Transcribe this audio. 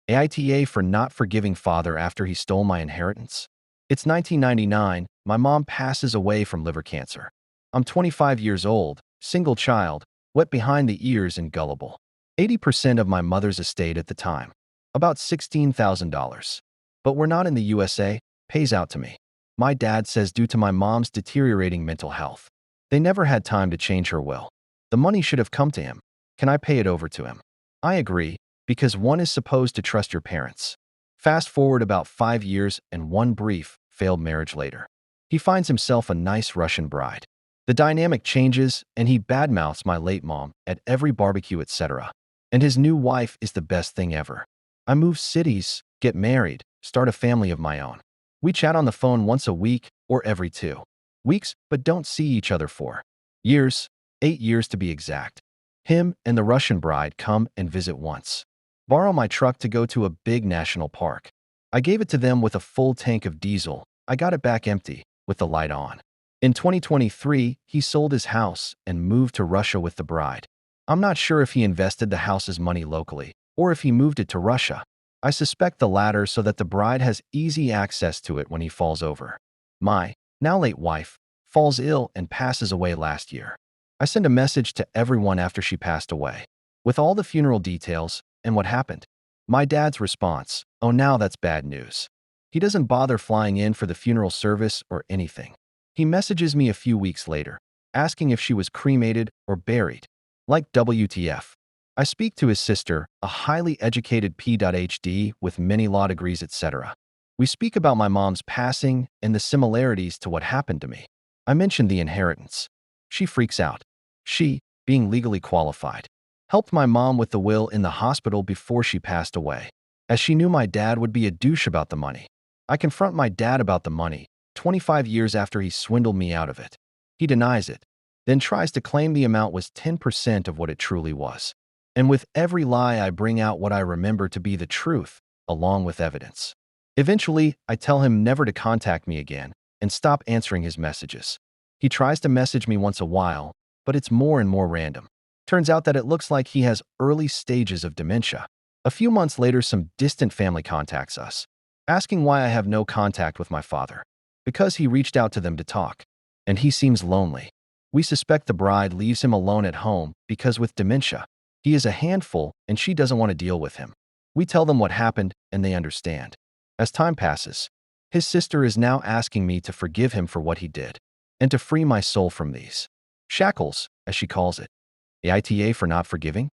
AITA for not forgiving father after he stole my inheritance. It's 1999. My mom passes away from liver cancer. I'm 25 years old, single child, wet behind the ears and gullible. 80% of my mother's estate at the time, about $16,000. But we're not in the USA, pays out to me. My dad says due to my mom's deteriorating mental health. They never had time to change her will. The money should have come to him. Can I pay it over to him? I agree, because one is supposed to trust your parents. Fast forward about 5 years and one brief, failed marriage later. He finds himself a nice Russian bride. The dynamic changes and he badmouths my late mom at every barbecue, etc. And his new wife is the best thing ever. I move cities, get married, start a family of my own. We chat on the phone once a week or every 2 weeks, but don't see each other for years, 8 years to be exact. Him and the Russian bride come and visit once. Borrow my truck to go to a big national park. I gave it to them with a full tank of diesel. I got it back empty, with the light on. In 2023, he sold his house and moved to Russia with the bride. I'm not sure if he invested the house's money locally or if he moved it to Russia. I suspect the latter so that the bride has easy access to it when he falls over. My now late wife falls ill and passes away last year. I send a message to everyone after she passed away, with all the funeral details and what happened. My dad's response, "Oh, now that's bad news." He doesn't bother flying in for the funeral service or anything. He messages me a few weeks later, asking if she was cremated or buried. Like WTF. I speak to his sister, a highly educated Ph.D. with many law degrees, etc. We speak about my mom's passing and the similarities to what happened to me. I mention the inheritance. She freaks out. She, being legally qualified, helped my mom with the will in the hospital before she passed away, as she knew my dad would be a douche about the money. I confront my dad about the money, 25 years after he swindled me out of it. He denies it, then tries to claim the amount was 10% of what it truly was. And with every lie, I bring out what I remember to be the truth, along with evidence. Eventually, I tell him never to contact me again and stop answering his messages. He tries to message me once a while, but it's more and more random. Turns out that it looks like he has early stages of dementia. A few months later, some distant family contacts us, asking why I have no contact with my father. Because he reached out to them to talk, and he seems lonely. We suspect the bride leaves him alone at home because with dementia, he is a handful and she doesn't want to deal with him. We tell them what happened and they understand. As time passes, his sister is now asking me to forgive him for what he did and to free my soul from these shackles, as she calls it. AITA for not forgiving?